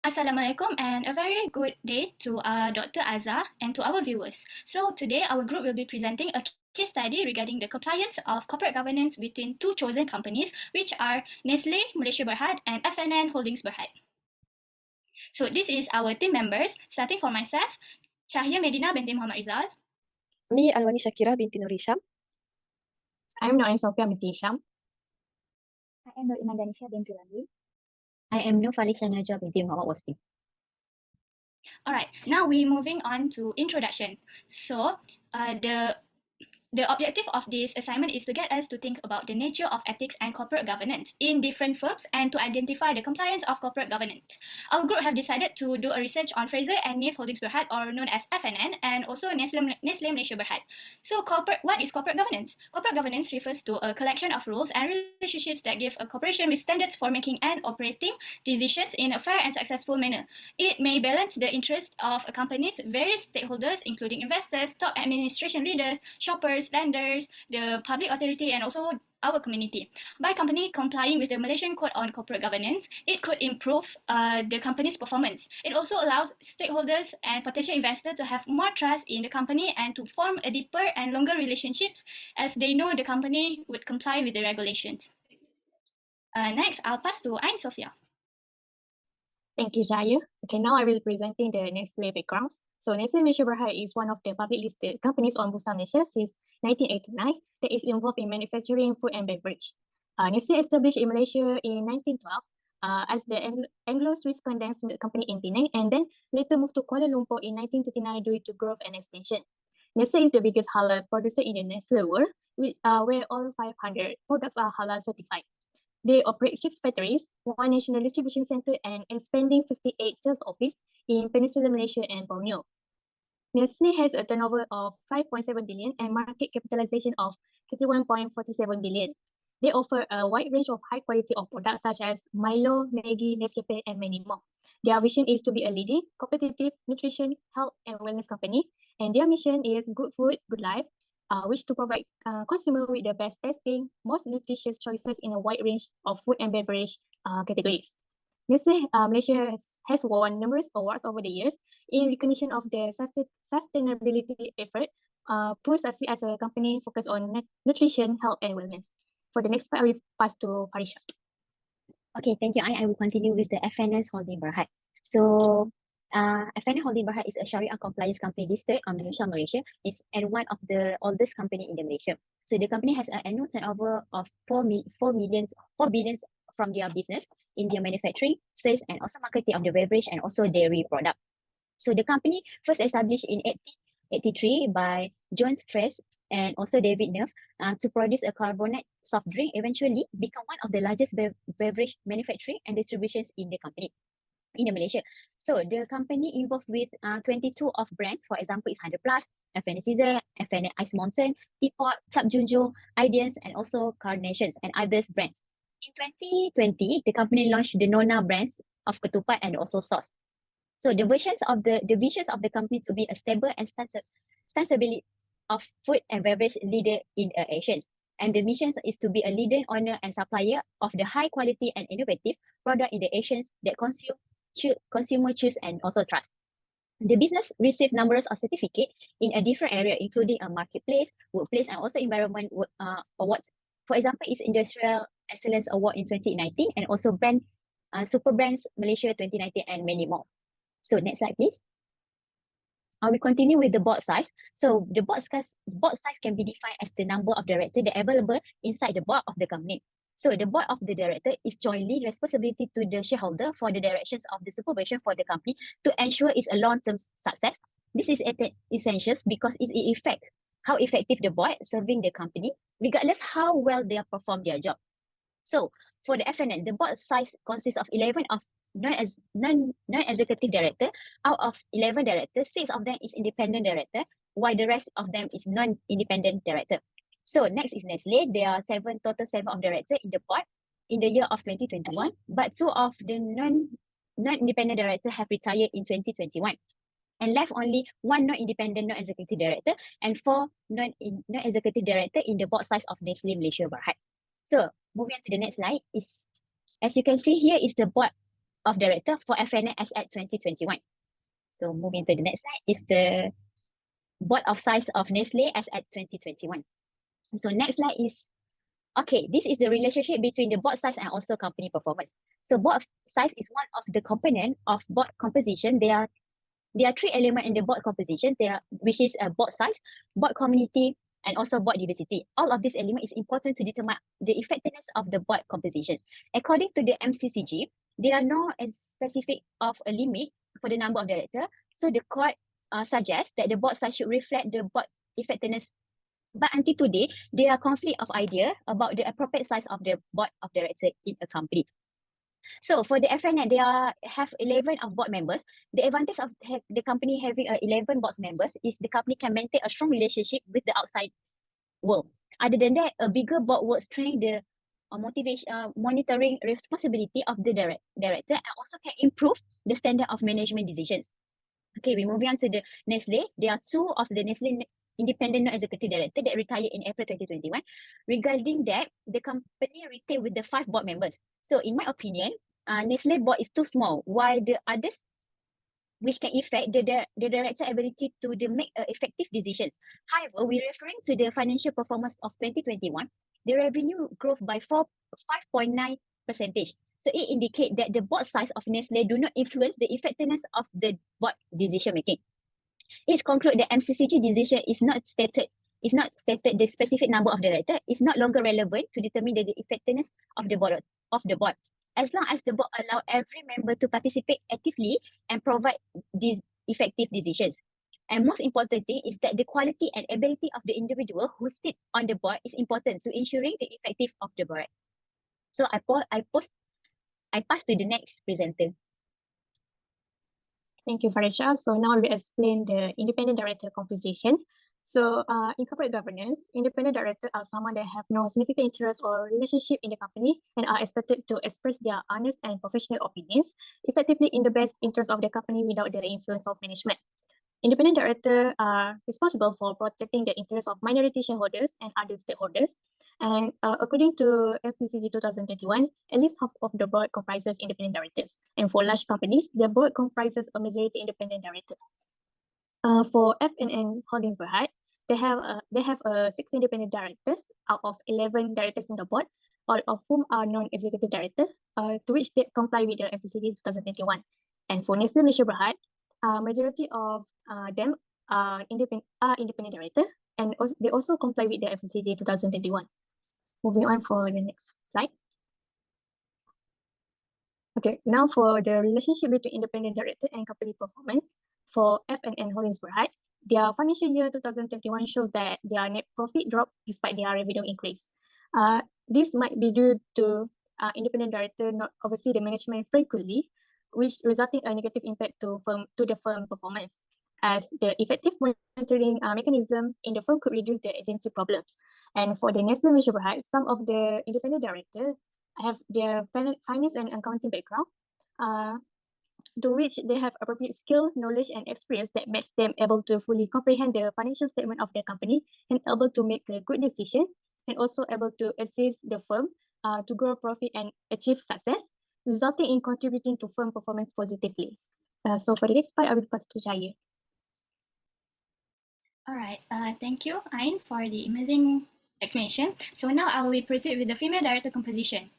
Assalamualaikum and a very good day to Dr. Azhar and to our viewers. So today our group will be presenting a case study regarding the compliance of corporate governance between two chosen companies, which are Nestle Malaysia Berhad and FNN Holdings Berhad. So this is our team members, starting for myself, Cahya Medina binti Muhammad Rizal. Me, ALWANI SYAKIRAH binti NORHISHAM. I'm SOFHIA binti HISHAM. I am IMAN DANISHA binti RAMLI. I am NURFARISHA NAJWA binti WOSFI. Alright, now we're moving on to introduction. So the objective of this assignment is to get us to think about the nature of ethics and corporate governance in different firms and to identify the compliance of corporate governance. Our group have decided to do a research on Fraser and Neff Holdings Berhad, or known as FNN, and also Nestle Malaysia Berhad. So what is corporate governance? Corporate governance refers to a collection of rules and relationships that give a corporation with standards for making and operating decisions in a fair and successful manner. It may balance the interests of a company's various stakeholders, including investors, top administration leaders, shoppers, lenders, the public authority, and also our community. By company complying with the Malaysian Code on Corporate Governance, it could improve the company's performance. It also allows stakeholders and potential investors to have more trust in the company and to form a deeper and longer relationships as they know the company would comply with the regulations. Next, I'll pass to SOFHIA. Thank you, Cahya. Okay, now I will be presenting the Nestle backgrounds. So Nestle Malaysia Berhad is one of the public listed companies on Bursa Malaysia since 1989 that is involved in manufacturing food and beverage. Nestle established in Malaysia in 1912 as the Anglo-Swiss condensed milk company in Penang, and then later moved to Kuala Lumpur in 1939 due to growth and expansion. Nestle is the biggest halal producer in the Nestle world, where all 500 products are halal certified. They operate 6 factories, 1 national distribution center, and expanding 58 sales offices in Peninsular Malaysia and Borneo. Nestle has a turnover of 5.7 billion and market capitalization of 31.47 billion. They offer a wide range of high quality of products such as Milo, Maggi, Nescafe, and many more. Their vision is to be a leading, competitive nutrition, health, and wellness company, and their mission is good food, good life, which to provide consumer with the best tasting, most nutritious choices in a wide range of food and beverage categories. Nestle Malaysia has won numerous awards over the years in recognition of their sustainability effort, pushed as a company focused on nutrition, health, and wellness. For the next part, I will pass to Farisha. Okay, thank you. I will continue with the FNN Holding Berhad. So FNN Holding Berhad is a Sharia compliance company listed on Bursa Malaysia. And one of the oldest company in the Malaysia. So the company has an annual turnover of 4 billion from their business in their manufacturing, sales, and also marketing of the beverage and also dairy product. So the company first established in 1883 by John Fresh and also David Neff to produce a carbonate soft drink, eventually become one of the largest beverage manufacturing and distributions in the company in Malaysia. So the company involved with 22 of brands, for example, is 100 Plus, FNN Caesar, FNN Ice Mountain, Teapot, Cap Junjung, Ideas, and also Carnations and others brands. In 2020, the company launched the Nona brands of Ketupat and also sauce. So the visions of the company to be a stable and sustainability of food and beverage leader in Asians. And the mission is to be a leader, owner, and supplier of the high quality and innovative product in the Asians that consumer choose and also trust. The business received numerous of certificates in a different area, including a marketplace, workplace, and also environment awards. For example, it's Industrial Excellence Award in 2019 and also brand Super Brands Malaysia 2019 and many more. So next slide, please. We continue with the board size. So the board size can be defined as the number of directors that are available inside the board of the company. So the board of the director is jointly responsibility to the shareholder for the directions of the supervision for the company to ensure its a long-term success. This is essential because it affects how effective the board serving the company, regardless how well they perform their job. So for the FNN, the board size consists of 11 of non-executive director. Out of 11 directors, 6 of them is independent director, while the rest of them is non-independent director. So next is Nestle. There are total 7 of directors in the board in the year of 2021, but 2 of the non-independent directors have retired in 2021. And left only 1 non-independent non-executive director and 4 non-executive director in the board size of Nestle Malaysia Berhad. So moving on to the next slide is, as you can see here, is the board of director for FNN as at 2021. So moving to the next slide is the board of size of Nestle as at 2021. So next slide is, okay, this is the relationship between the board size and also company performance. So board size is one of the component of board composition. There are three elements in the board composition, which is a board size, board community, and also board diversity. All of these elements is important to determine the effectiveness of the board composition. According to the MCCG, there are no specific of a limit for the number of directors. So the court suggests that the board size should reflect the board effectiveness. But until today, there are conflict of idea about the appropriate size of the board of directors in a company. So for the FNN, they have 11 of board members. The advantage of the company having 11 board members is the company can maintain a strong relationship with the outside world. Other than that, a bigger board will strengthen the monitoring responsibility of the director and also can improve the standard of management decisions. Okay, we're moving on to the Nestle. There are two of the Nestle independent non-executive director that retired in April 2021. Regarding that, the company retained with the 5 board members. So in my opinion, Nestle board is too small, while the others, which can affect the director ability to make effective decisions. However, we're referring to the financial performance of 2021, the revenue growth by 5.9%. So it indicates that the board size of Nestle do not influence the effectiveness of the board decision making. It's concluded that MCCG decision is not stated the specific number of directors is not longer relevant to determine the effectiveness of the board. As long as the board allow every member to participate actively and provide these effective decisions. And most important thing is that the quality and ability of the individual who sit on the board is important to ensuring the effective of the board. So I pass to the next presenter. Thank you, Farisha. So now we explain the independent director composition. So in corporate governance, independent directors are someone that have no significant interest or relationship in the company and are expected to express their honest and professional opinions effectively in the best interest of the company without the influence of management. Independent directors are responsible for protecting the interests of minority shareholders and other stakeholders. And according to FCCG 2021, at least half of the board comprises independent directors. And for large companies, their board comprises a majority independent directors. For FNN Holdings Berhad, they have 6 independent directors out of 11 directors in the board, all of whom are non-executive directors, to which they comply with the FCCG 2021. And for Nestle Malaysia Berhad, majority of them are independent directors, and they also comply with the FCCG 2021. Moving on for the next slide. Okay, now for the relationship between independent director and company performance. For FNN Holdings Berhad, their financial year 2021 shows that their net profit dropped despite their revenue increase. This might be due to independent director not oversee the management frequently, which resulting a negative impact to the firm performance, as the effective monitoring mechanism in the firm could reduce the agency problems. And for the Nestle Malaysia Berhad, some of the independent directors have their finance and accounting background, to which they have appropriate skill, knowledge, and experience that makes them able to fully comprehend the financial statement of their company and able to make a good decision, and also able to assist the firm to grow profit and achieve success, resulting in contributing to firm performance positively. So for the next part, I will pass to Cahya. All right, thank you, Ain, for the amazing explanation. So now I will proceed with the female director composition.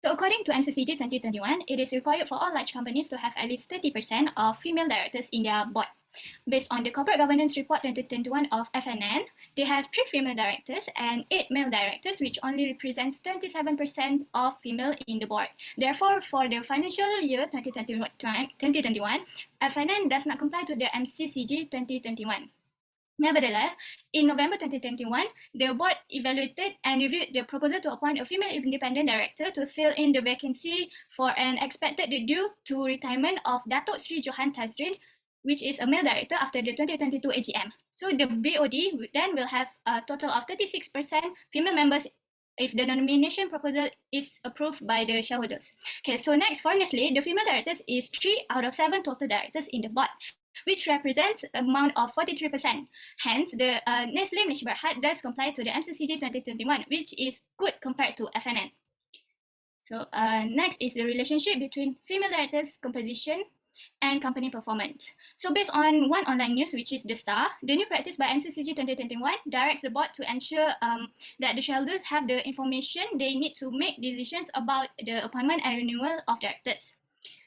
So according to MCCG 2021, it is required for all large companies to have at least 30% of female directors in their board. Based on the Corporate Governance Report 2021 of FNN, they have 3 female directors and 8 male directors, which only represents 27% of female in the board. Therefore, for the financial year 2021, FNN does not comply to the MCCG 2021. Nevertheless, in November 2021, the board evaluated and reviewed the proposal to appoint a female independent director to fill in the vacancy for an expected due to retirement of Datuk Sri Johan Tazrin, which is a male director after the 2022 AGM. So the BOD then will have a total of 36% female members if the nomination proposal is approved by the shareholders. Okay, so next for Nestle, the female directors is 3 out of 7 total directors in the board, which represents an amount of 43%. Hence, the Nestle Malaysia Berhad does comply to the MCCG 2021, which is good compared to FNN. So next is the relationship between female directors composition and company performance. So based on one online news, which is The Star, the new practice by MCCG 2021 directs the board to ensure that the shareholders have the information they need to make decisions about the appointment and renewal of directors.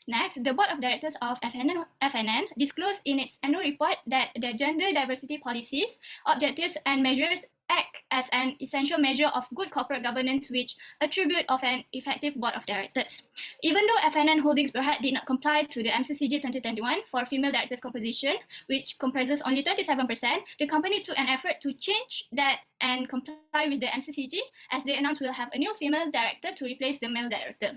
Next, the Board of Directors of FNN disclosed in its annual report that the gender diversity policies, objectives, and measures act as an essential measure of good corporate governance, which attribute of an effective Board of Directors. Even though FNN Holdings Berhad did not comply to the MCCG 2021 for female directors composition, which comprises only 27%, the company took an effort to change that and comply with the MCCG, as they announced will have a new female director to replace the male director.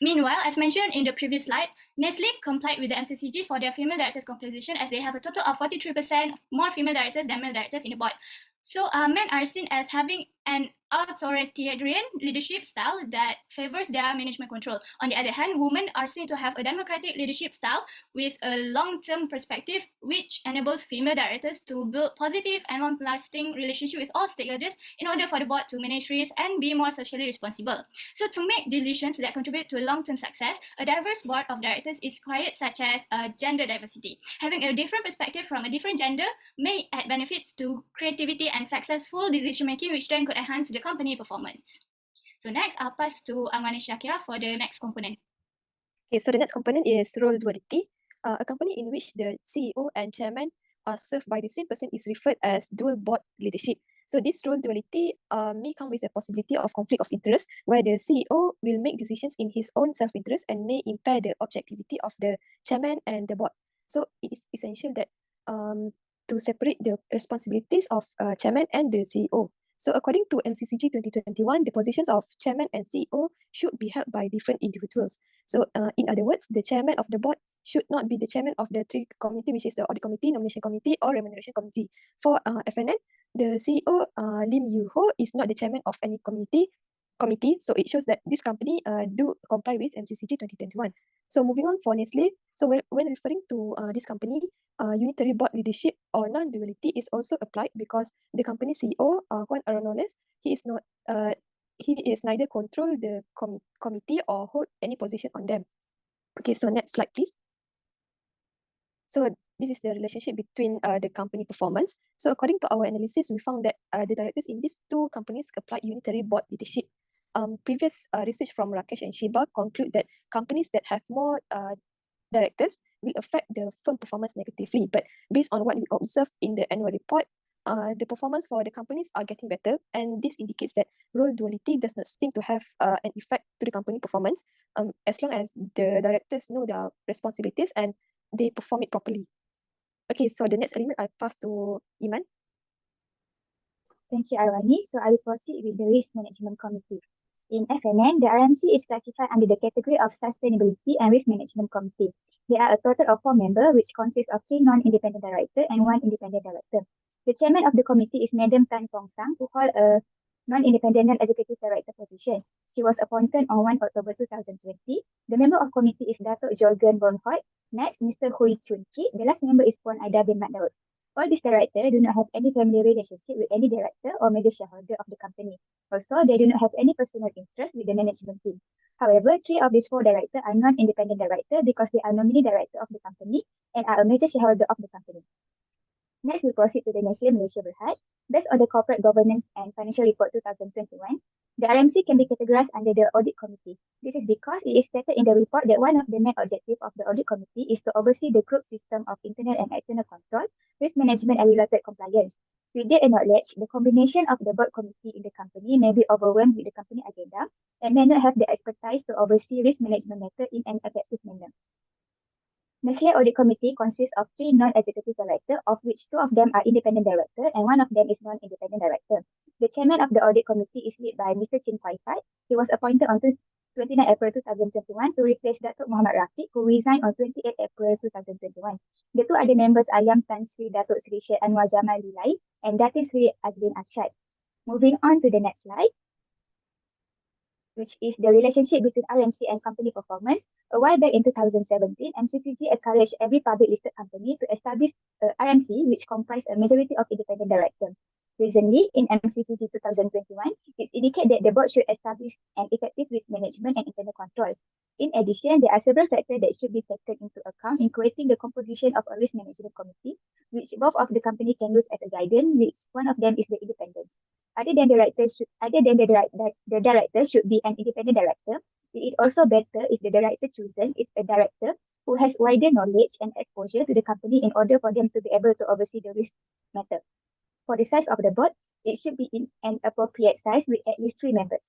Meanwhile, as mentioned in the previous slide, NESTLE complied with the MCCG for their female directors composition, as they have a total of 43% more female directors than male directors in the board. So men are seen as having an authoritarian leadership style that favors their management control. On the other hand, women are seen to have a democratic leadership style with a long-term perspective, which enables female directors to build positive and long-lasting relationships with all stakeholders in order for the board to manage risk and be more socially responsible. So to make decisions that contribute to long-term success, a diverse board of directors is required, such as gender diversity. Having a different perspective from a different gender may add benefits to creativity and successful decision-making, which then could enhance the company performance. So next, I'll pass to ALWANI SYAKIRAH for the next component. Okay, so the next component is role duality. A company in which the CEO and chairman are served by the same person is referred as dual board leadership. So this role duality may come with a possibility of conflict of interest, where the CEO will make decisions in his own self-interest and may impair the objectivity of the chairman and the board. So it is essential that to separate the responsibilities of chairman and the CEO. So according to MCCG 2021, the positions of chairman and CEO should be held by different individuals. So in other words, the chairman of the board should not be the chairman of the three committee, which is the audit committee, nomination committee, or remuneration committee. For FNN, the CEO, Lim Yu-ho, is not the chairman of any committee. So it shows that this company do comply with MCCG 2021. So moving on for Nestle, so when referring to this company, unitary board leadership or non-duality is also applied because the company CEO, Juan Aronones, he is neither control the committee or hold any position on them. Okay, so next slide, please. So this is the relationship between the company performance. So according to our analysis, we found that the directors in these two companies applied unitary board leadership. Previous research from Rakesh and Shiba conclude that companies that have more directors will affect the firm performance negatively. But based on what we observe in the annual report, the performance for the companies are getting better, and this indicates that role duality does not seem to have an effect to the company performance as long as the directors know their responsibilities and they perform it properly. Okay, so the next element I pass to Iman. Thank you, ALWANI. So I will proceed with the Risk Management Committee. In FNN, the RMC is classified under the category of Sustainability and Risk Management Committee. There are a total of 4 members, which consists of 3 non-independent directors and 1 independent director. The chairman of the committee is Madam Tan Fong Sang, who holds a non-independent non-executive director position. She was appointed on 1 October 2020. The member of committee is Dato' Jorgen Bornhout. Next, Mr. Hui Chun Ki. The last member is Puan Aida bin Mat Daud. All these directors do not have any family relationship with any director or major shareholder of the company. Also, they do not have any personal interest with the management team. However, 3 of these 4 directors are non-independent directors because they are nominee director of the company and are a major shareholder of the company. Next, we proceed to the Nestle Malaysia Berhad. Based on the Corporate Governance and Financial Report 2021, the RMC can be categorized under the Audit Committee. This is because it is stated in the report that one of the main objectives of the Audit Committee is to oversee the group system of internal and external control, risk management and related compliance. We did acknowledge the combination of the board committee in the company may be overwhelmed with the company agenda and may not have the expertise to oversee risk management matter in an effective manner. Nestle Audit Committee consists of 3 non-executive directors, of which 2 of them are independent directors and 1 of them is non-independent director. The chairman of the Audit Committee is led by Mr. Chin Kwai Fat. He was appointed on 29 April 2021 to replace Datuk Muhammad Rafiq, who resigned on 28 April 2021. The 2 other members are Yang Tan Sri Datuk Sri Syed Anwar Jamal Lilai and Datin Sri Azbin Ashad. Moving on to the next slide, which is the relationship between RMC and company performance. A while back in 2017, MCCG encouraged every public listed company to establish a RMC which comprised a majority of independent directors. Recently, in MCCG 2021, it indicates that the board should establish an effective risk management and internal control. In addition, there are several factors that should be taken into account in creating the composition of a risk management committee, which both of the company can use as a guidance, which one of them is the independence. Other than the director should be an independent director, it is also better if the director chosen is a director who has wider knowledge and exposure to the company in order for them to be able to oversee the risk matter. For the size of the board, it should be in an appropriate size with at least 3 members.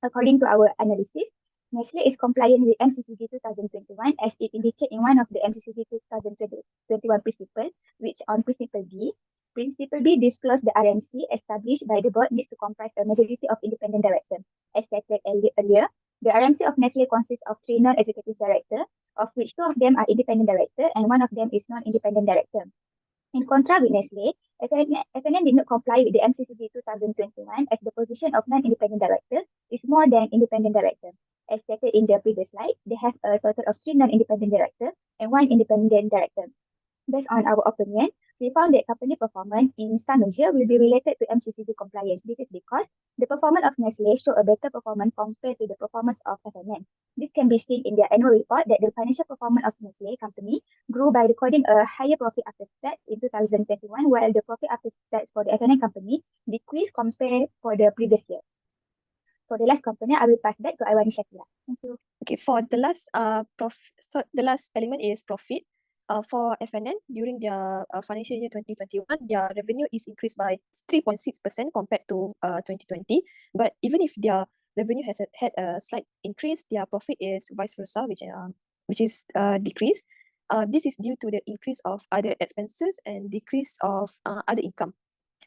According to our analysis, Nestle is compliant with MCCG 2021 as it indicated in one of the MCCG 2021 principles, which on Principle B. Principle B disclosed the RMC established by the board needs to comprise a majority of independent directors. As stated earlier, the RMC of Nestle consists of 3 non-executive directors, of which 2 of them are independent directors and 1 of them is non-independent director. In contrast with Nestle, FNN did not comply with the MCCG 2021 as the position of non-independent director is more than independent director. As stated in the previous slide, they have a total of 3 non-independent directors and 1 independent director. Based on our opinion, we found that company performance in some measure will be related to MCCG compliance. This is because the performance of Nestle show a better performance compared to the performance of FNN. This can be seen in their annual report that the financial performance of Nestle company grew by recording a higher profit after tax in 2021, while the profit after tax for the FNN company decreased compared for the previous year. For the last component, I will pass back to ALWANI SYAKIRAH. Thank you. Okay, for the last the last element is profit. For FNN, during their financial year 2021, their revenue is increased by 3.6% compared to 2020. But even if their revenue has had a slight increase, their profit is vice versa, which is decreased. This is due to the increase of other expenses and decrease of other income.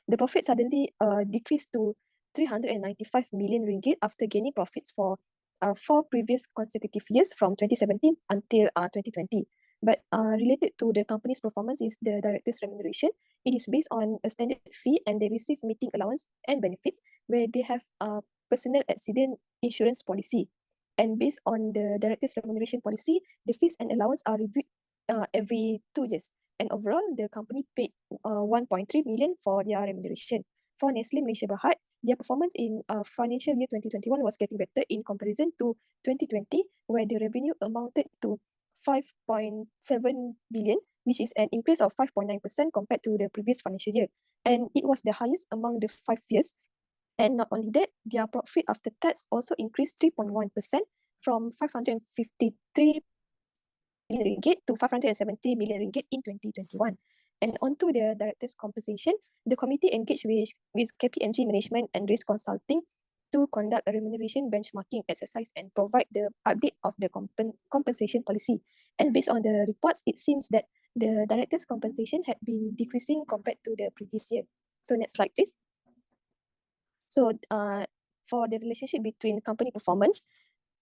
The profit suddenly decreased to 395 million ringgit after gaining profits for 4 previous consecutive years from 2017 until 2020. But related to the company's performance is the director's remuneration. It is based on a standard fee and they receive meeting allowance and benefits where they have a personal accident insurance policy. And based on the director's remuneration policy, the fees and allowance are reviewed every 2 years. And overall, the company paid 1.3 million for their remuneration. For Nestle Malaysia Berhad, their performance in financial year 2021 was getting better in comparison to 2020, where the revenue amounted to 5.7 billion, which is an increase of 5.9% compared to the previous financial year. And it was the highest among the 5 years. And not only that, their profit after tax also increased 3.1% from 553 million ringgit to 570 million ringgit in 2021. And onto the director's compensation, the committee engaged with KPMG Management and Risk Consulting to conduct a remuneration benchmarking exercise and provide the update of the compensation policy. And based on the reports, it seems that the director's compensation had been decreasing compared to the previous year. So next slide, please. So for the relationship between company performance,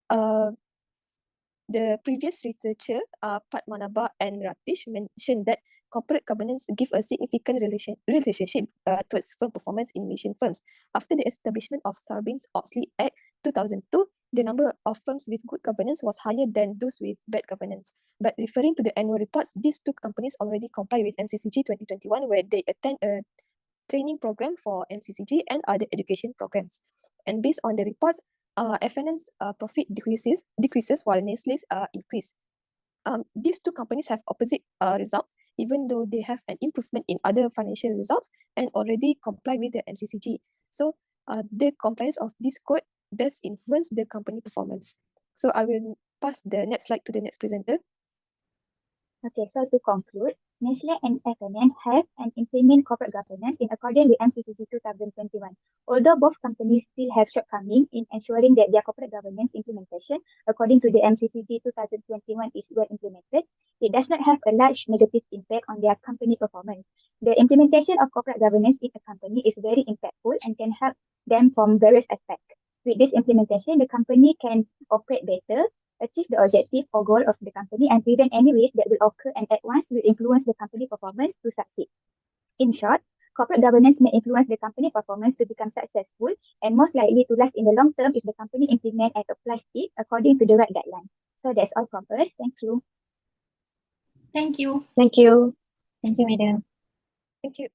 the previous researcher, Pat Manaba and Ratish, mentioned that corporate governance give a significant relationship towards firm performance in Malaysian firms. After the establishment of Sarbanes-Oxley Act 2002, the number of firms with good governance was higher than those with bad governance. But referring to the annual reports, these 2 companies already comply with MCCG 2021, where they attend a training program for MCCG and other education programs. And based on the reports, FNN's profit decreases while Nestle's increase. These 2 companies have opposite results, even though they have an improvement in other financial results and already comply with the MCCG. So the compliance of this code does influence the company performance. So I will pass the next slide to the next presenter. Okay, so to conclude, Nestle and FNN have and implement corporate governance in accordance with MCCG 2021. Although both companies still have shortcomings in ensuring that their corporate governance implementation according to the MCCG 2021 is well implemented, it does not have a large negative impact on their company performance. The implementation of corporate governance in a company is very impactful and can help them from various aspects. With this implementation, the company can operate better, achieve the objective or goal of the company, and prevent any risk that will occur and at once will influence the company performance to succeed. In short, corporate governance may influence the company performance to become successful and most likely to last in the long term if the company implements and applies it according to the right guidelines. So that's all from us. Thank you. Thank you. Thank you. Thank you, madam. Thank you.